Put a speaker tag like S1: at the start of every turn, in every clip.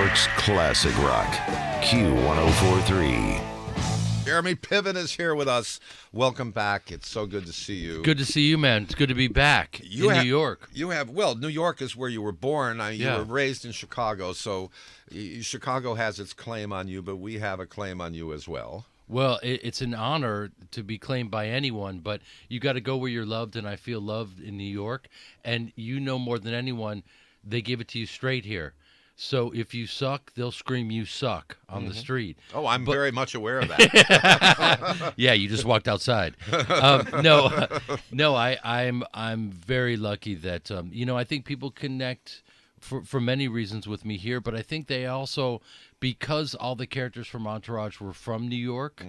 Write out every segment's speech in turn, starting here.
S1: York's classic rock, Q1043.
S2: Jeremy Piven is here with us. Welcome back. It's so good to see you.
S3: Good to see you, man. It's good to be back in New York.
S2: New York is where you were born. You
S3: Yeah.
S2: were raised in Chicago, so Chicago has its claim on you, but we have a claim on you as well.
S3: Well, it's an honor to be claimed by anyone, but you got to go where you're loved, and I feel loved in New York. And you know more than anyone, they give it to you straight here. So if you suck, they'll scream "you suck" on the street.
S2: Oh, I'm very much aware of that.
S3: Yeah, you just walked outside. I'm very lucky that I think people connect for many reasons with me here, but I think they also, because all the characters from Entourage were from New York,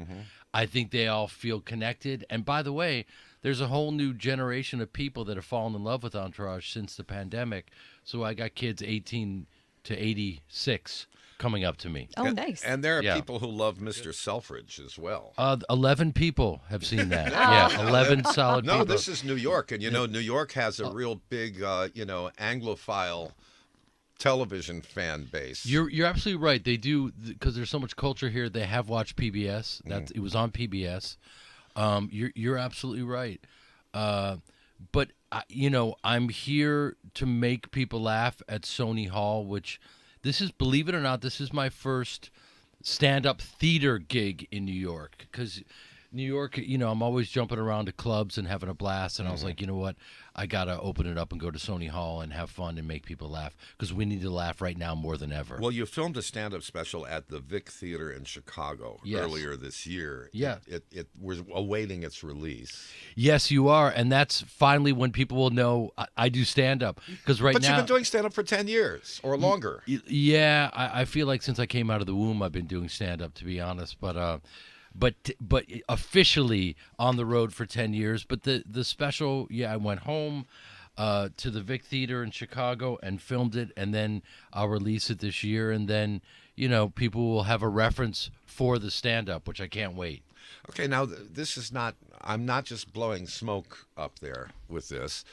S3: I think they all feel connected. And by the way, there's a whole new generation of people that have fallen in love with Entourage since the pandemic. So I got kids 18 to 86 coming up to me.
S4: Oh, nice.
S2: And there are people who love Mr. Selfridge as well.
S3: 11 people have seen that. Yeah, 11 solid people.
S2: No, this is New York, and New York has a real big, Anglophile television fan base.
S3: You're absolutely right. They do, because there's so much culture here. They have watched PBS. It was on PBS. You're absolutely right. But I'm here to make people laugh at Sony Hall, which believe it or not, this is my first stand-up theater gig in New York. Because New York, I'm always jumping around to clubs and having a blast. And I was like, you know what? I got to open it up and go to Sony Hall and have fun and make people laugh, because we need to laugh right now more than ever.
S2: Well, you filmed a stand-up special at the Vic Theater in Chicago earlier this year.
S3: Yeah.
S2: It was awaiting its release.
S3: Yes, you are. And that's finally when people will know I do stand-up. Because
S2: But you've been doing stand-up for 10 years or longer.
S3: Yeah, I feel like since I came out of the womb, I've been doing stand-up, to be honest. But officially on the road for 10 years. But the special, I went home to the Vic Theater in Chicago and filmed it, and then I'll release it this year, and then people will have a reference for the stand-up, which I can't wait.
S2: Okay, now this is not. I'm not just blowing smoke up there with this.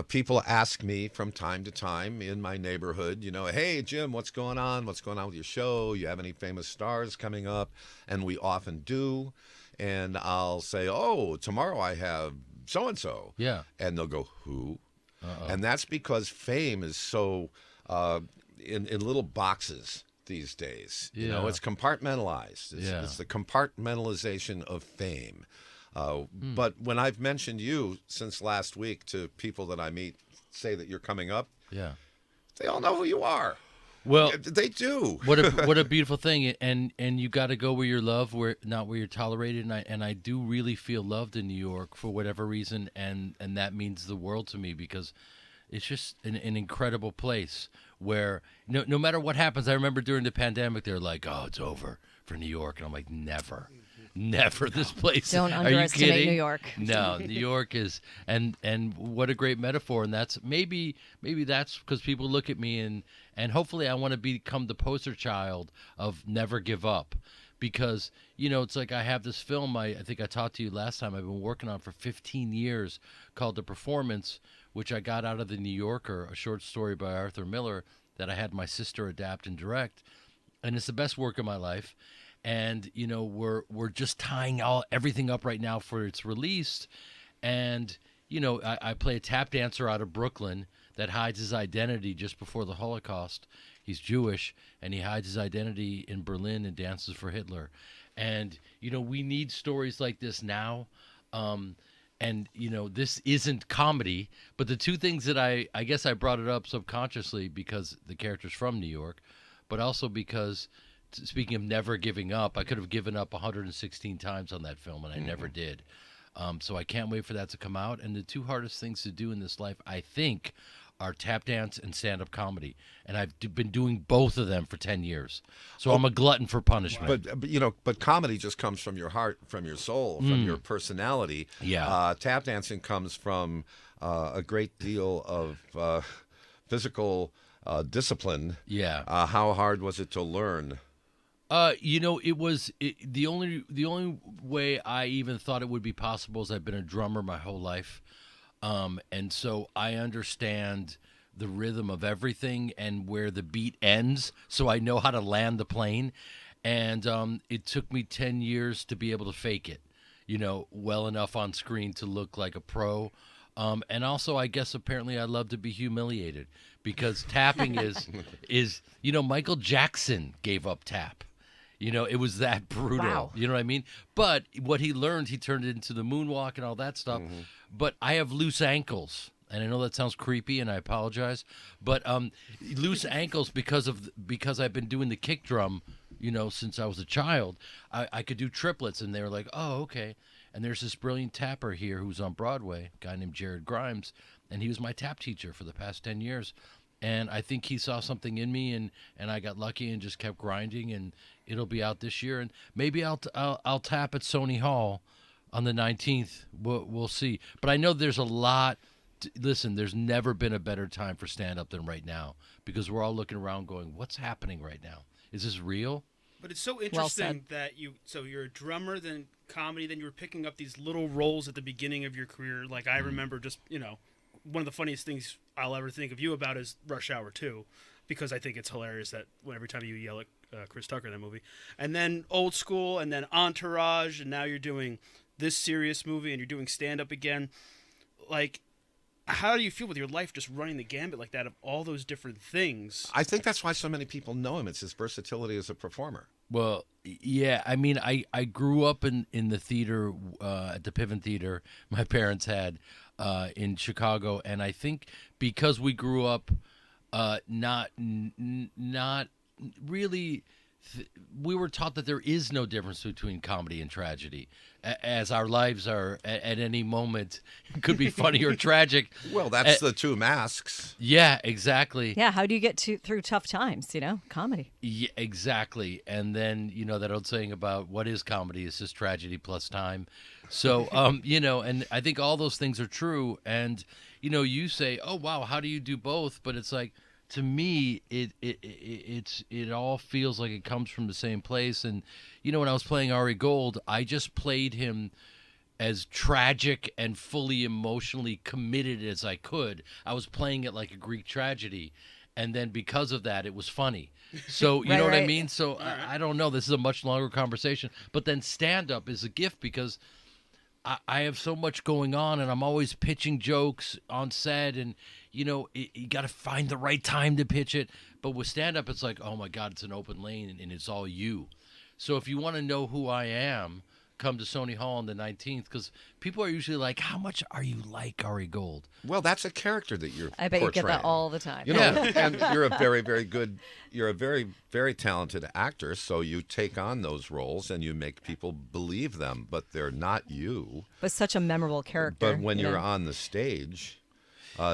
S2: People ask me from time to time in my neighborhood, hey, Jim, what's going on? What's going on with your show? You have any famous stars coming up? And we often do. And I'll say, oh, tomorrow I have so-and-so.
S3: Yeah.
S2: And they'll go, who?
S3: Uh-oh.
S2: And that's because fame is so in little boxes these days. It's compartmentalized. It's the compartmentalization of fame. But when I've mentioned you since last week to people that I meet, say that you're coming up, they all know who you are.
S3: Well,
S2: they do.
S3: What a beautiful thing, and you got to go where you're loved, not where you're tolerated. And I do really feel loved in New York for whatever reason, and that means the world to me, because it's just an incredible place where no matter what happens. I remember during the pandemic, they're like, "Oh, it's over for New York," and I'm like, "Never." This place.
S4: Don't
S3: Are you
S4: underestimate
S3: kidding?
S4: New York.
S3: No, New York is, and what a great metaphor. And that's maybe that's because people look at me and hopefully I want to become the poster child of never give up. Because, it's like I have this film, I think I talked to you last time, I've been working on for 15 years called The Performance, which I got out of the New Yorker, a short story by Arthur Miller that I had my sister adapt and direct. And it's the best work of my life. And we're just tying everything up right now for its release. And I play a tap dancer out of Brooklyn that hides his identity just before the Holocaust. He's Jewish, and he hides his identity in Berlin and dances for Hitler. And we need stories like this now. And this isn't comedy, but the two things that I guess I brought it up subconsciously because the character's from New York, but also because, speaking of never giving up, I could have given up 116 times on that film, and I never did. So I can't wait for that to come out. And the two hardest things to do in this life, I think, are tap dance and stand-up comedy. And I've been doing both of them for 10 years. So I'm a glutton for punishment.
S2: But comedy just comes from your heart, from your soul, from your personality.
S3: Yeah.
S2: Tap dancing comes from a great deal of physical discipline.
S3: Yeah.
S2: How hard was it to learn?
S3: It was the only way I even thought it would be possible is I've been a drummer my whole life. And so I understand the rhythm of everything and where the beat ends, so I know how to land the plane. And it took me 10 years to be able to fake it, well enough on screen to look like a pro. And also, I guess apparently I love to be humiliated, because tapping is Michael Jackson gave up tap. It was that brutal.
S1: Wow.
S3: You know what I mean? But what he learned, he turned it into the moonwalk and all that stuff.
S2: Mm-hmm.
S3: But I have loose ankles. And I know that sounds creepy, and I apologize. But loose ankles because I've been doing the kick drum, since I was a child. I could do triplets, and they were like, oh, okay. And there's this brilliant tapper here who's on Broadway, a guy named Jared Grimes, and he was my tap teacher for the past 10 years. And I think he saw something in me, and I got lucky and just kept grinding, and it'll be out this year. And maybe I'll tap at Sony Hall on the 19th. We'll see. But I know there's a lot. Listen, there's never been a better time for stand-up than right now, because we're all looking around going, what's happening right now? Is this real?
S4: But it's so interesting that you're a drummer, then comedy, then you were picking up these little roles at the beginning of your career. Like I remember just, one of the funniest things I'll ever think of you about is Rush Hour 2, because I think it's hilarious that every time you yell at Chris Tucker in that movie. And then Old School, and then Entourage, and now you're doing this serious movie, and you're doing stand-up again. Like, how do you feel with your life just running the gambit like that of all those different things?
S2: I think that's why so many people know him. It's his versatility as a performer.
S3: Well, yeah. I mean, I grew up in the theater, at the Piven Theater my parents had in Chicago. And I think because we grew up not really... we were taught that there is no difference between comedy and tragedy, as our lives are at any moment could be funny or tragic.
S2: Well, that's the two masks.
S3: Yeah, exactly.
S1: Yeah, how do you get through tough times, comedy?
S3: Yeah, exactly. And then, that old saying about what is comedy is just tragedy plus time. So, and I think all those things are true. And, you say, oh, wow, how do you do both? But it's like, to me, it all feels like it comes from the same place. And when I was playing Ari Gold, I just played him as tragic and fully emotionally committed as I could. I was playing it like a Greek tragedy, and then because of that, it was funny. So you know what I mean? So I don't know. This is a much longer conversation, but then stand-up is a gift because I have so much going on, and I'm always pitching jokes on set, and you got to find the right time to pitch it. But with stand-up, it's like, oh my God, it's an open lane, and it's all you. So if you want to know who I am, come to Sony Hall on the 19th, because people are usually like, how much are you like Ari Gold?
S2: Well, that's a character that you're
S1: I bet
S2: portraying.
S1: you get that all the time.
S2: And you're a very, very good, you're a very, very talented actor, so you take on those roles and you make people believe them, but they're not you.
S1: But such a memorable character.
S2: But when you're on the stage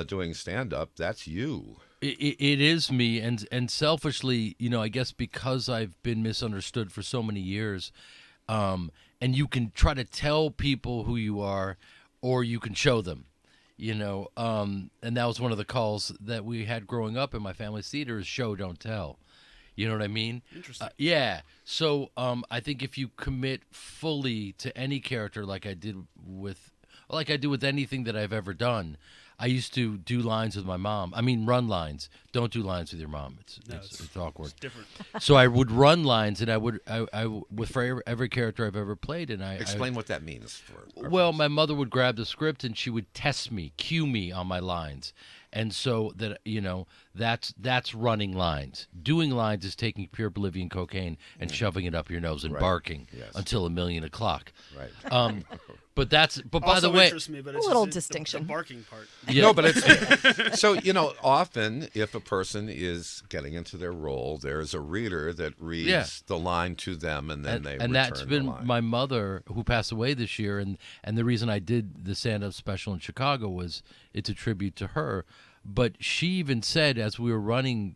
S2: doing stand-up, that's you.
S3: It is me, and selfishly, I guess because I've been misunderstood for so many years, and you can try to tell people who you are, or you can show them, and that was one of the calls that we had growing up in my family's theater is show, don't tell. You know what I mean?
S4: Interesting.
S3: Yeah. So I think if you commit fully to any character like I do with anything that I've ever done, I used to do lines with my mom. I mean, run lines. Don't do lines with your mom. It's awkward.
S4: It's different.
S3: So I would run lines, and I would for every character I've ever played, and
S2: Explain what that means for our
S3: well,
S2: folks.
S3: my mother would grab the script and she would test me, cue me on my lines, and so that that's running lines. Doing lines is taking pure Bolivian cocaine and shoving it up your nose and
S2: Right.
S3: barking
S2: Yes.
S3: until 1,000,000 o'clock.
S2: Right.
S3: But by
S4: Also
S3: the way,
S4: interests me, but it's
S1: A little
S4: just
S1: distinction.
S4: The barking part.
S3: yeah,
S2: No, but it's so often if a person is getting into their role, there's a reader that reads the line to them, and then they
S3: and
S2: return
S3: that's
S2: the
S3: been
S2: line.
S3: my mother, who passed away this year, and the reason I did the stand-up special in Chicago was it's a tribute to her. But she even said, as we were running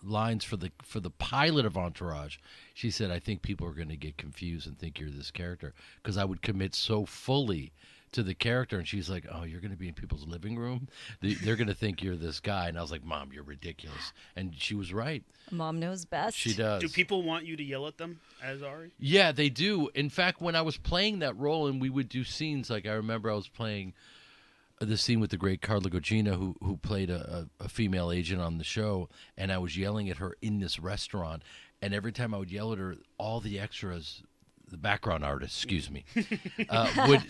S3: lines for the pilot of Entourage, she said, I think people are going to get confused and think you're this character, because I would commit so fully to the character. And she's like, oh, you're going to be in people's living room? They're going to think you're this guy. And I was like, Mom, you're ridiculous. And she was right.
S1: Mom knows best.
S3: She does.
S4: Do people want you to yell at them as Ari?
S3: Yeah, they do. In fact, when I was playing that role and we would do scenes, like I remember I was playing the scene with the great Carla Gugino, who played a female agent on the show, and I was yelling at her in this restaurant, and every time I would yell at her, all the extras, the background artists, excuse me,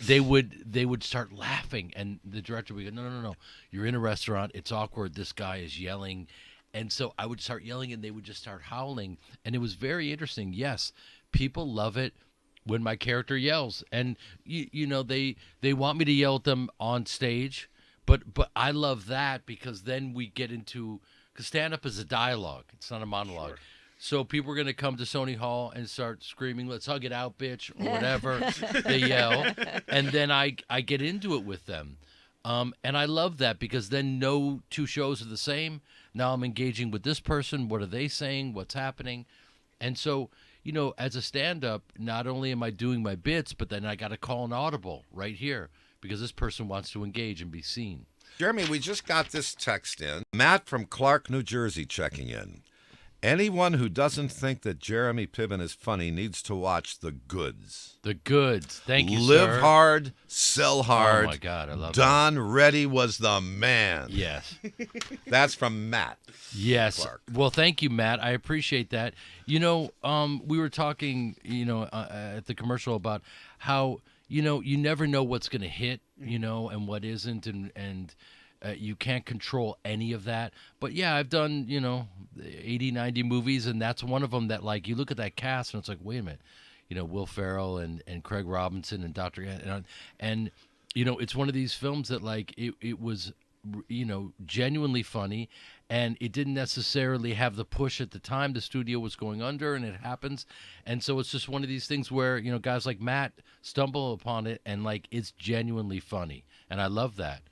S3: they would start laughing, and the director would go, no, you're in a restaurant, it's awkward, this guy is yelling, and so I would start yelling, and they would just start howling, and it was very interesting. Yes, people love it when my character yells, and you know they want me to yell at them on stage, but I love that because then we get into, because stand-up is a dialogue, it's not a monologue. Sure. So people are going to come to Sony Hall and start screaming, "Let's hug it out, bitch," or whatever they yell, and then I get into it with them, and I love that because then no two shows are the same. Now I'm engaging with this person. What are they saying? What's happening? And so, you know, as a stand-up, not only am I doing my bits, but then I got to call an audible right here because this person wants to engage and be seen.
S2: Jeremy, we just got this text in. Matt from Clark, New Jersey, checking in. Anyone who doesn't think that Jeremy Piven is funny needs to watch The Goods.
S3: The Goods. Thank you,
S2: Live
S3: sir.
S2: hard, sell hard.
S3: Oh, my God. I love
S2: Don Reddy was the man.
S3: Yes.
S2: That's from Matt.
S3: Yes.
S2: Clark.
S3: Well, thank you, Matt. I appreciate that. You know, we were talking, you know, at the commercial about how, you know, you never know what's going to hit, you know, and what isn't, and you can't control any of that. But yeah, I've done, you know, 80, 90 movies, and that's one of them that, like, you look at that cast and it's like, wait a minute, you know, Will Ferrell and Craig Robinson and and you know, it's one of these films that, like, it was, you know, genuinely funny, and it didn't necessarily have the push at the time. The studio was going under, and it happens. And so it's just one of these things where, you know, guys like Matt stumble upon it, and, like, it's genuinely funny. And I love that.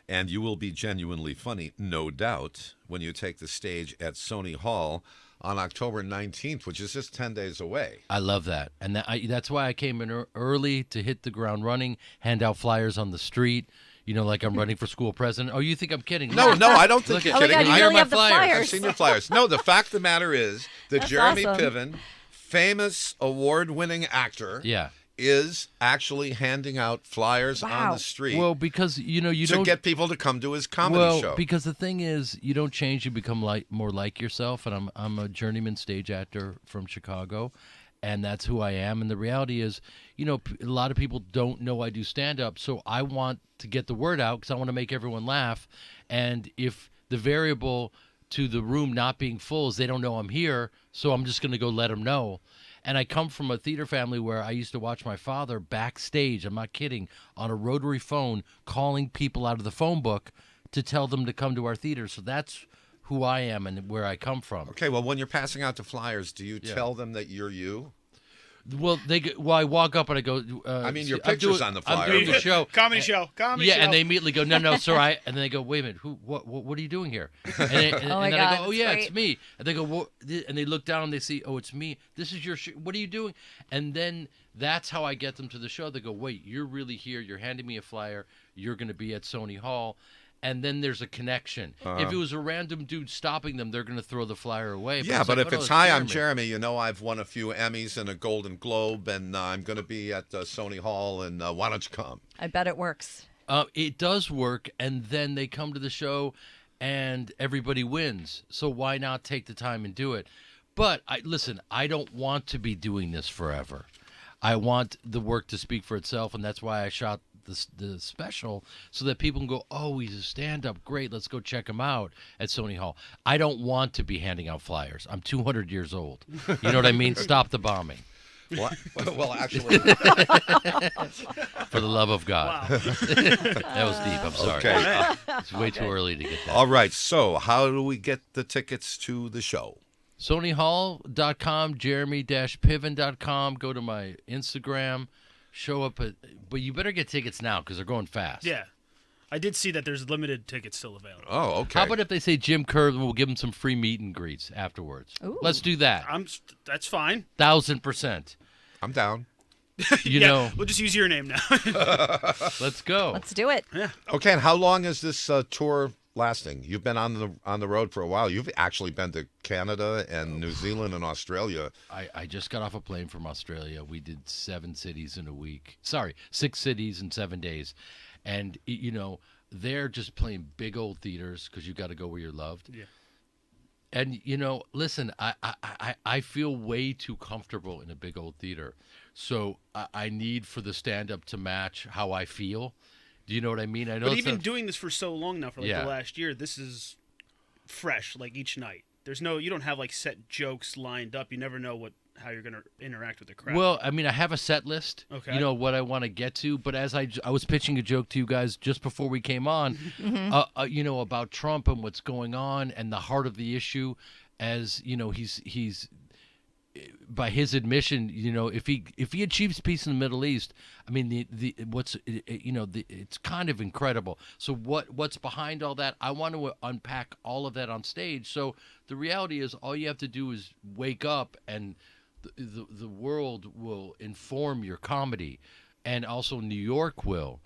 S2: And you will be genuinely funny, no doubt, when you take the stage at Sony Hall on October 19th, which is just 10 days away.
S3: I love that. And that's why I came in early to hit the ground running, hand out flyers on the street, you know, like I'm running for school president. Oh, you think I'm kidding?
S2: No, I don't think you're kidding.
S1: God, you
S3: I
S1: really
S3: my
S1: have the
S3: flyers.
S1: flyers.
S2: I've seen your flyers. No, the fact of the matter is that
S1: That's
S2: Jeremy
S1: awesome.
S2: Piven, famous award-winning actor,
S3: Yeah.
S2: is actually handing out flyers on
S1: Wow.
S2: the street
S3: Well, because, you know, you
S2: to
S3: don't
S2: get people to come to his comedy show.
S3: because the thing is, you don't change, you become more like yourself. And I'm a journeyman stage actor from Chicago, and that's who I am. And the reality is, you know, a lot of people don't know I do stand-up, so I want to get the word out because I want to make everyone laugh. And if the variable to the room not being full is they don't know I'm here, so I'm just going to go let them know. And I come from a theater family where I used to watch my father backstage, I'm not kidding, on a rotary phone, calling people out of the phone book to tell them to come to our theater. So that's who I am and where I come from.
S2: Okay, well, when you're passing out the flyers, do you tell them that you're you?
S3: Well, I walk up and I go.
S2: I mean, your
S3: I'm
S2: picture's
S3: doing-
S2: on the
S3: I'm
S2: flyer.
S3: doing the show.
S4: Comedy show.
S3: Yeah, and they immediately go, no, sir. And then they go, wait a minute, what are you doing here? And then
S1: my
S3: I
S1: God,
S3: go, oh
S1: that's
S3: yeah,
S1: great.
S3: it's me. And they go, what? And they look down and they see, oh, it's me. This is your what are you doing? And then that's how I get them to the show. They go, wait, you're really here. You're handing me a flyer. You're going to be at Sony Hall. And then there's a connection. If it was a random dude stopping them, they're going to throw the flyer away.
S2: Yeah,
S3: it's
S2: but
S3: like,
S2: if
S3: oh, no,
S2: it's, hi, I'm
S3: Jeremy.
S2: Jeremy, you know, I've won a few Emmys and a Golden Globe, and I'm going to be at Sony Hall, and why don't you come?
S1: I bet it works.
S3: It does work, and then they come to the show, and everybody wins. So why not take the time and do it? But listen, I don't want to be doing this forever. I want the work to speak for itself, and that's why I shot the special, so that people can go, oh, he's a stand-up, great, let's go check him out at Sony Hall. I don't want to be handing out flyers. I'm 200 years old. You know what I mean? Stop the bombing.
S2: Well, actually,
S3: For the love of God.
S4: Wow.
S3: That was deep. I'm sorry.
S2: okay.
S3: It's way too early to get that.
S2: All right, so how do we get the tickets to the show?
S3: SonyHall.com, Jeremy-Piven.com. Go to my Instagram. Show up but you better get tickets now because they're going fast.
S4: Yeah. I did see that there's limited tickets still available.
S2: Oh, okay.
S3: How about if they say Jim Kerr, and we'll give them some free meet and greets afterwards?
S1: Ooh.
S3: Let's do that.
S4: That's fine.
S3: 1,000%.
S2: I'm down.
S3: You
S4: Yeah,
S3: know,
S4: we'll just use your name now.
S3: let's go.
S1: Let's do it.
S2: Okay, and how long is this tour lasting? You've been on the road for a while. You've actually been to Canada and New Zealand and Australia.
S3: I just got off a plane from Australia. We did 7 cities in a week. Sorry, 6 cities in 7 days. and they're just playing big old theaters because you got to go where you're loved.
S4: Yeah.
S3: And listen, I feel way too comfortable in a big old theater, so I need for the stand up to match how I feel. Do you know what I mean? I know.
S4: But even doing this for so long now, for like
S3: Yeah.
S4: the last year, this is fresh. Like each night, you don't have like set jokes lined up. You never know how you're gonna interact with the crowd.
S3: Well, I mean, I have a set list.
S4: Okay.
S3: What I want to get to. But as I was pitching a joke to you guys just before we came on, about Trump and what's going on and the heart of the issue, as he's by his admission, if he achieves peace in the Middle East, I mean, it's kind of incredible. So what's behind all that? I want to unpack all of that on stage. So the reality is, all you have to do is wake up, and the world will inform your comedy, and also New York will.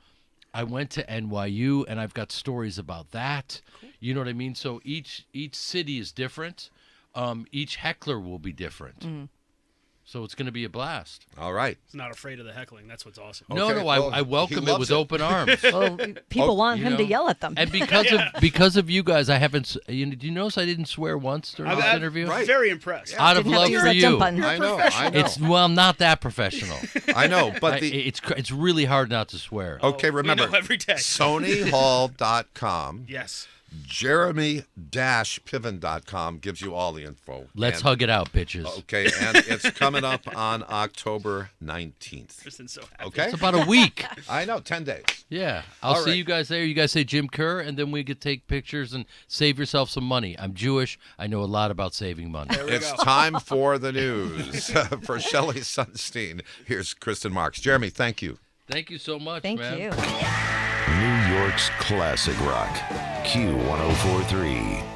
S3: I went to NYU, and I've got stories about that. Cool. You know what I mean? So each city is different. Each heckler will be different. Mm. So it's going to be a blast.
S2: All right.
S4: He's not afraid of the heckling. That's what's awesome.
S3: No, I welcome it with open arms.
S1: Well, people want him to yell at them.
S3: And because of you guys, I haven't. Did you notice I didn't swear once during this interview?
S2: Right.
S4: Very impressed.
S3: Out of
S1: Didn't have
S3: love
S1: to use
S3: for
S1: that
S3: you.
S1: jump button.
S2: I know.
S3: I'm not that professional.
S2: I know, but
S3: it's really hard not to swear.
S2: Okay, remember,
S4: we know every day.
S2: SonyHall.com.
S4: Yes.
S2: Jeremy-Piven.com gives you all the info.
S3: Let's hug it out, bitches.
S2: Okay, and it's coming up on October 19th.
S4: Kristen's so happy.
S2: Okay?
S3: It's about a week.
S2: I know, 10 days.
S3: Yeah. I'll
S2: All
S3: see
S2: right.
S3: you guys there. You guys say Jim Kerr, and then we could take pictures and save yourself some money. I'm Jewish. I know a lot about saving money.
S2: It's time for the news. For Shelley Sunstein, here's Kristen Marks. Jeremy, thank you.
S3: Thank you so much,
S1: Thank
S3: man.
S1: you.
S5: New York's classic rock, Q1043.